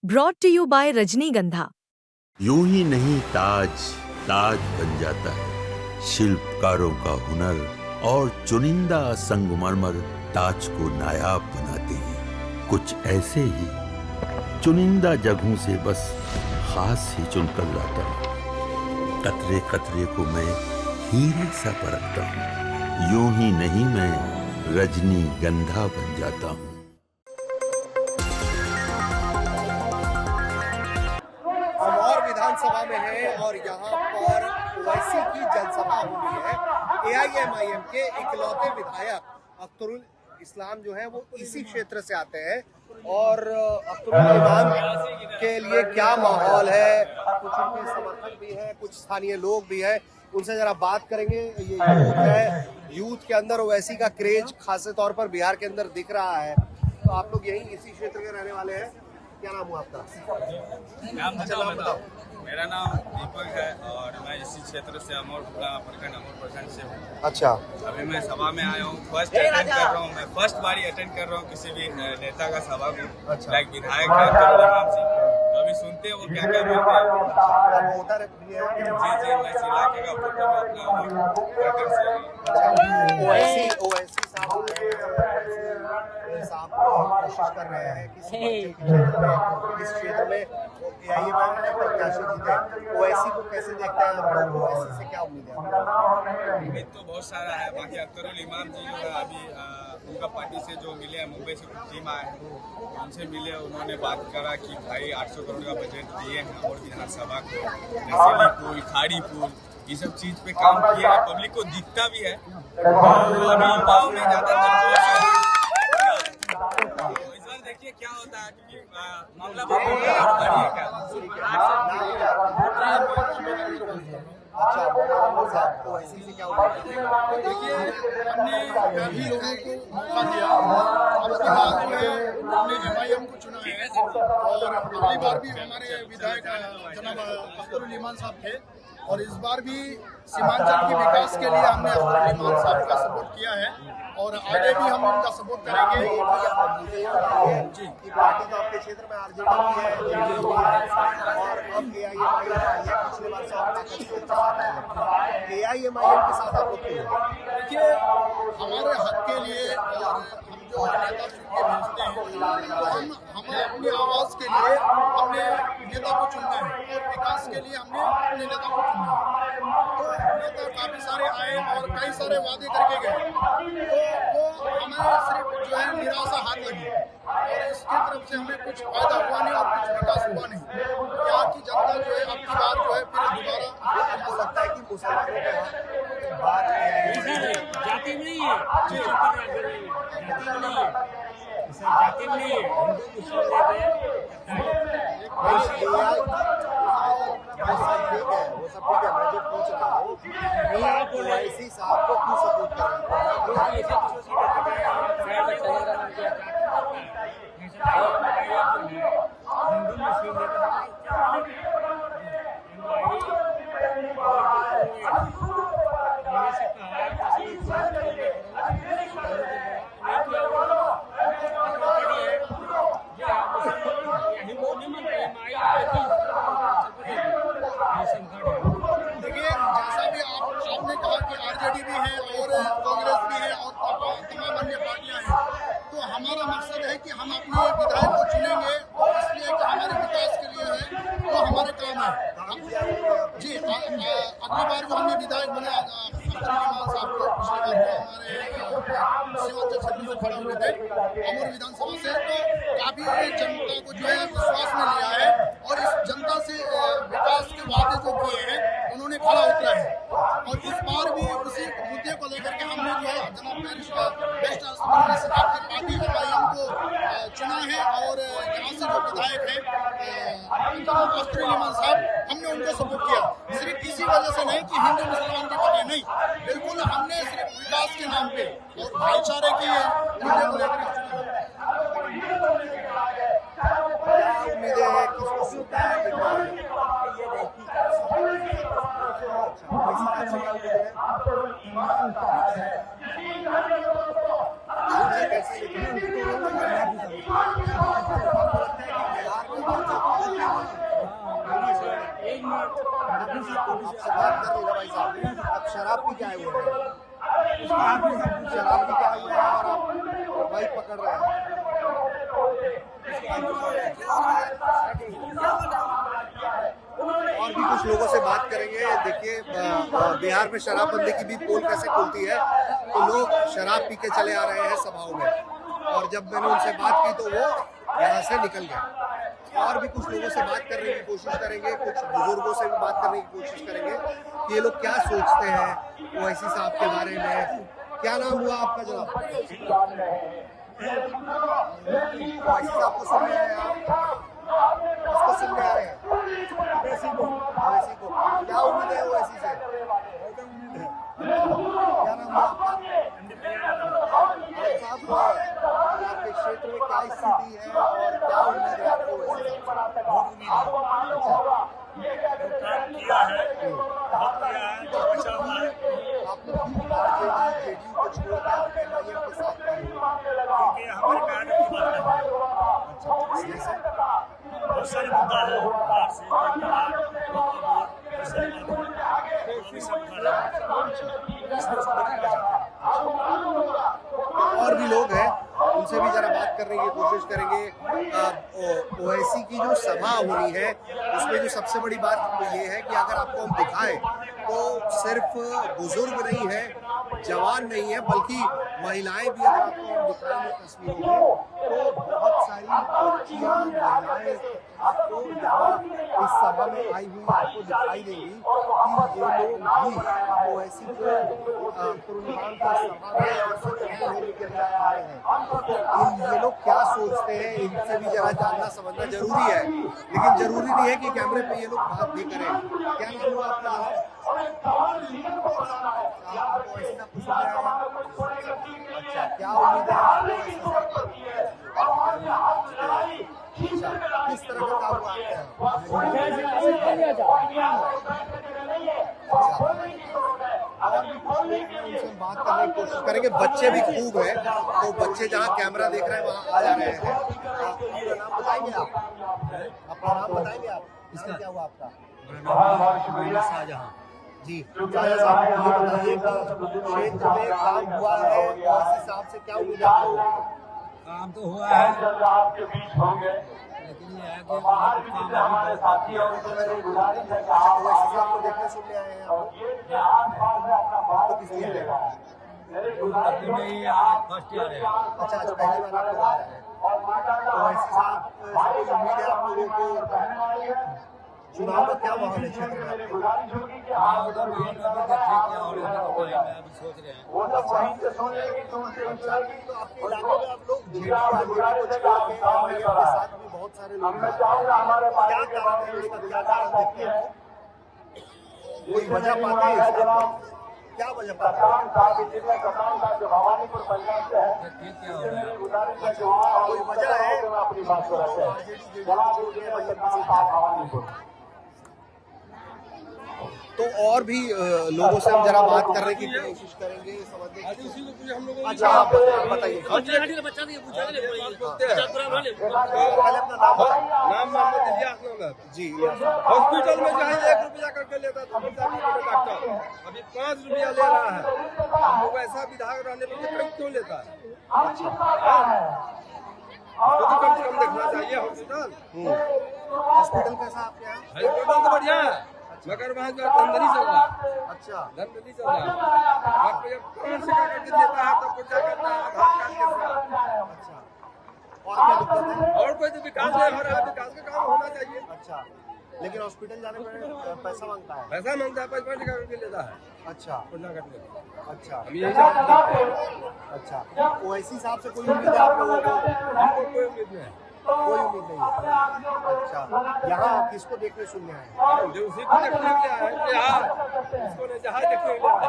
Brought to you by रजनीगंधा। यूं ही नहीं ताज ताज बन जाता है, शिल्पकारों का हुनर और चुनिंदा संगमरमर ताज को नायाब बनाते हैं। कुछ ऐसे ही चुनिंदा जगहों से बस खास ही चुनकर लाता हूँ। कतरे कतरे को मैं हीरे सा परखता हूँ। यूं ही नहीं मैं रजनीगंधा बन जाता हूँ। हम और विधानसभा में हैं और यहाँ पर ओवैसी की जनसभा होनी है। AIMIM के इकलौते विधायक अख्तरुल इस्लाम जो है वो इसी क्षेत्र से आते हैं और अख्तरुल इमाम के लिए क्या माहौल है, कुछ उनके समर्थक भी हैं, कुछ स्थानीय लोग भी हैं, उनसे जरा बात करेंगे। ये यूथ है, यूथ के अंदर ओवैसी का क्रेज खासे तौर पर बिहार के अंदर दिख रहा है। तो आप लोग यही इसी क्षेत्र के रहने वाले हैं, क्या नाम हुआ आपका? नाम बताओ। मेरा नाम दीपक है और मैं इसी क्षेत्र से अमोर प्रखंड से हूँ। अच्छा, अभी मैं सभा में आया हूँ, फर्स्ट अटेंड कर रहा हूँ। मैं फर्स्ट बारी अटेंड कर रहा हूँ किसी भी नेता का सभा को। अच्छा। लाइक विधायक है अख्तरुल इमाम सिंह, तो अभी सुनते हैं वो क्या क्या बोलते हैं। आप वोटर भी हैं? जी, मैं इस इलाके का वोटर हूँ अपना प्रखंड से। ओवैसी साहब कोशिश कर रहे हैं कि इस क्षेत्र में AIMIM के प्रत्याशी जीते। ओवैसी को कैसे देखते हैं आप लोग? ओवैसी से क्या उम्मीद है? उम्मीद तो बहुत सारा है। बाकी अख्तरुल इमाम जी जो है अभी उनका पार्टी से जो मिले हैं, मुंबई से कुछ टीम आए हैं, उनसे मिले, उन्होंने बात करा कि भाई 800 करोड़ का बजट दिए हैं और विधानसभा को, नशीली पुल, खाड़ी पुल, ये सब चीज पे काम किया है। पब्लिक को दिखता भी है। अभी युवाओं में ज्यादातर इस बार देखिए क्या होता है, क्योंकि मामला बहुत बड़ी है क्या। अच्छा, साहब ओवैसी से क्या उम्मीद है? देखिए, हमने काफी लोगों को मौका दिया और उसके बाद जो है हमने MIM को चुना है और अगली बार भी हमारे विधायक जनाब अख्तरुल इमाम साहब थे और इस बार भी सीमांचल के विकास के लिए हमने अख्तरुल इमाम साहब का सपोर्ट किया है और आगे भी हम उनका सपोर्ट करेंगे। जी, पार्टी तो आपके क्षेत्र में RJD की है और अब AIMIM पिछले बार से आपका AIMIM के साथ आप लोग क्यों? देखिए, हमारे हक के लिए और हम जो नेता चुन के भेजते हैं तो हमें अपनी आवाज़ के लिए अपने नेता को चुनना है और विकास के लिए हमने अपने नेता को चुनना है। तो नेता काफ़ी सारे आए और कई सारे वादे करके गए, तो वो हमें सिर्फ जो है निराशा हाथ लगी और इसकी तरफ से हमें कुछ फायदा हुआ नहीं और कुछ विकास हुआ नहीं। यहाँ की जनता जो है अब की बार जो है फिर दोबारा आपको लगता है कि मुसलमानों के बात जाति नहीं है, जाति नहीं है, जाति नहीं है, हिंदू मुस्लिम वो सब ठीक है, मैं जो पूछ रहा हूँ ओवैसी साहब को क्यों सपोर्ट कर रहे हिंदू मुस्लिम देखिए, जैसा भी आपने कहा कि RJD भी है और कांग्रेस भी है और तमाम अन्य पार्टियां हैं, तो हमारा मकसद है कि हम अपने विधायक को चुनेंगे और इसलिए कि हमारे विकास के लिए है, वो हमारे काम है। जी, अगली बार जो हमने विधायक बने अख्तरुल इमाम साहब को, पिछली बार जो हमारे सीमांचल क्षेत्र में खड़े हुए थे अमूर विधानसभा से, तो काफी जनता को जो है विश्वास में लिया है और इस जनता से विकास के वादे जो किए हैं उन्होंने खड़ा उतरा है और इस बार भी उसी मुद्दे को लेकर के हमने जो है जनाब बेस्ट पार्टी MIM को चुना है और यहाँ से जो विधायक है जनाब अख्तरुल इमाम साहब, हमने उनको सपोर्ट किया। सिर्फ इसी वजह से नहीं कि हिंदू मुसलमान की पार्टी नहीं, बिल्कुल हमने सिर्फ विकास के नाम पे और भाईचारे के मुद्दे को लेकर उम्मीदें हैं किसको सुनता है कैसे आपसे बात कर ली ना भाई साहब, अब शराब पी के आए हुए हैं, शराब पी के आए हुए हैं और आप बाइक पकड़ रहे हैं। और भी कुछ लोगों से बात करेंगे। देखिए बिहार में शराबबंदी की भी पोल कैसे खुलती है, तो लोग शराब पी के चले आ रहे हैं सभाओं में, और जब मैंने उनसे बात की तो वो यहाँ से निकल गए। और भी कुछ लोगों से बात करने की कोशिश करेंगे, कुछ बुजुर्गों से भी बात करने की कोशिश करेंगे कि ये लोग क्या सोचते हैं ओवैसी साहब के बारे में। क्या नाम हुआ आपका जनाब? ओवैसी साहब को सुनने आए आप? किसको सुनने आए हैं? ओवैसी को। क्या उम्मीद है ओवैसी से? क्या नाम हुआ आपका? साहब आपके क्षेत्र में क्या स्थिति है और क्या उम्मीद है आपको ओवैसी से? किया है, बहुत किया है, तो अच्छा हुआ है। जेडीयू को छोड़ के आप एमआईएम के साथ खड़े हो, क्योंकि हमारे कार्य की बात है। बहुत सारे मुद्दा है, बाहर से बहुत सारे और भी लोग हैं, उनसे भी जरा बात करने की कोशिश करेंगे। ओवैसी की जो सभा होनी है उसमें जो सबसे बड़ी बात ये है कि अगर आपको हम दिखाएं तो सिर्फ बुजुर्ग नहीं है, जवान नहीं है, बल्कि महिलाएं भी अगर आपको हम दिखाएंगे तस्वीरों में तो बहुत सारी बच्चियां महिलाएं आपको यहाँ इस सभा में आई हुई आपको दिखाई देंगी कि ये लोग भी ओवैसी को तुरुंगान का सभा में होने के लिए आए हैं। ये लोग क्या सोचते हैं इनसे भी जरा जानना समझना जरूरी है, लेकिन जरूरी नहीं है कि कैमरे पे ये लोग बात भी करें। क्या नाम हुआ आपका? आप ओवैसी का कुछ अच्छा, क्या उम्मीद है? किस तरह का काम हुआ उनसे बात करने की कोशिश करेंगे। बच्चे भी खूब हैं, तो बच्चे जहाँ कैमरा देख रहे हैं वहाँ आ जा रहे हैं। अपना नाम बताएंगे आप? अपना नाम बताएंगे आप? इसका क्या हुआ आपका? शाहजहां जी। शाहजहां साहब ये बताइए कि क्षेत्र में काम हुआ है, ओवैसी साहब से क्या उम्मीद है? काम तो हुआ है, लेकिन ये है कि काम अभी बहुत बाकी है। ओवैसी साहब को देखने सुनने आए हैं आप? तो किस लिए आए हैं? में ही आज फर्स्ट ईयर है। अच्छा, आज पहली बार आप लोग आ रहे हैं। ओवैसी साहब से कोई उम्मीद है आप लोगों को? चुनाव का क्या माहौल है क्षेत्र में? उधर माहौल अभी देखिए क्या हो रहा है, अभी सोच रहे हैं। तो आपके इलाके में आप लोग जेडीयू को छोड़ के एमआईएम के साथ भी बहुत सारे लोग हैं। क्या कारण है इसका? क्या कारण देखते हैं? कोई वजह पाते हैं इसका? क्या वजह पाते हैं? देखिए क्या हो रहा है। कोई वजह है? जेडीयू को छोड़ के एमआईएम के साथ। तो और भी लोगों से हम जरा बात करने की कोशिश करेंगे, समझने की। अच्छा, आप बताइए। पहले अपना नाम मोहम्मद इलियास नौलत जी। हॉस्पिटल में जो है 1 रुपया करके लेता था डॉक्टर, अभी 5 रुपया ले रहा है। वो वैसा विधायक रहने पर क्यों लेता है? तो कम से कम देखना चाहिए हॉस्पिटल। हॉस्पिटल कैसा आपके यहाँ? हॉस्पिटल तो बढ़िया है, मगर वहाँ जो धंधली चल रहा है। अच्छा, धंधली चल रहा है। आपको जब कौन से कागज देता है तब क्या करता है? आधार कार्ड के साथ। अच्छा, और क्या दिक्कत है? और कोई तो विकास नहीं हो रहा है, विकास का काम होना चाहिए। अच्छा, लेकिन हॉस्पिटल जाने में पैसा मांगता है। पैसा मांगता है, 55 टका करके लेता है। अच्छा कुछ ना करने को। अच्छा हम यही चाहते हैं। अच्छा, ओवैसी साहब से कोई उम्मीद है आप लोगों को? हमको कोई उम्मीद नहीं है। कोई उम्मीद नहीं है। अच्छा, यहाँ किसको देखने सुनने आए हैं? जो उसी को देखने के लिए आए हैं, जहाज, इसको नहीं जहाज देखने के लिए आए हैं।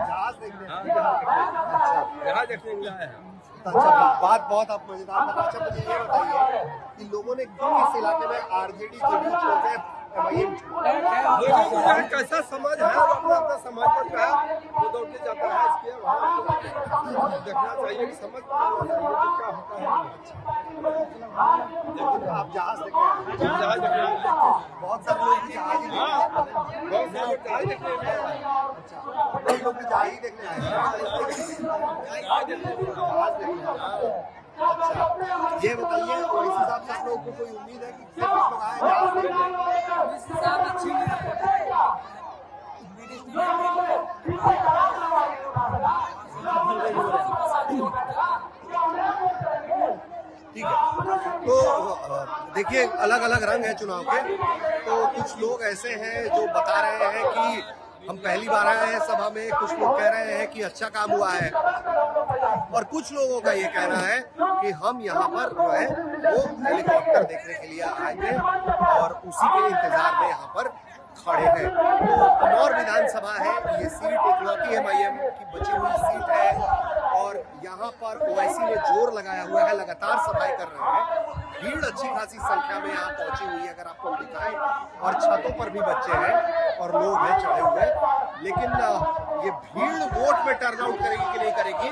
जहाज देखने? हाँ, जहाज देखने। अच्छा जहाज देखने के लिए आए हैं। अच्छा, बात बहुत आप मजेदार बता। अच्छा, मुझे ये बताइए कि लोगों ने क्यों इस इलाके में आरजेडी जेडीयू छोड़ के एमआईएम छोड़ा? लोगों को जो है कैसा समाज है, वो अपना अपना समाज पर जो है वो दौड़ के जाता है। इसके वहाँ देखना चाहिए कि समझ पाना चाहिए कि क्या होता है। लेकिन आप जहाज देखने? जहाज देखने बहुत सारे लोग जहाज ही बहुत सारे चाय देखने में। अच्छा, हम लोग भी चाय ही देखने आए हैं। अच्छा, ये बताइए इस हिसाब से आप लोगों को कोई उम्मीद है कि सिर्फ कुछ लोग आए जहाज देखने? ठीक है, तो देखिए अलग अलग रंग है चुनाव के। तो कुछ लोग ऐसे हैं जो बता रहे हैं कि हम पहली बार आए हैं सभा में, कुछ लोग कह रहे हैं कि अच्छा काम हुआ है, और कुछ लोगों का ये कहना है कि हम यहाँ पर जो है वो हेलीकॉप्टर देखने के लिए आएंगे और उसी के इंतजार में यहाँ पर खड़े हैं। तो अमौर विधानसभा है, ये सीट इकलौती MIM की बची हुई सीट है और यहाँ पर ओवैसी ने जोर लगाया हुआ है, लगातार सभाएं कर रहे हैं। भीड़ अच्छी खासी संख्या में यहाँ पहुंची हुई है, अगर आपको दिखाएं, और छतों पर भी बच्चे हैं और लोग हैं चढ़े हुए। लेकिन ये भीड़ वोट में टर्न आउट करेगी कि नहीं करेगी,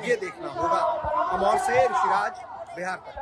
ये देखना होगा। अमौर से ऋषिराज, बिहार तक।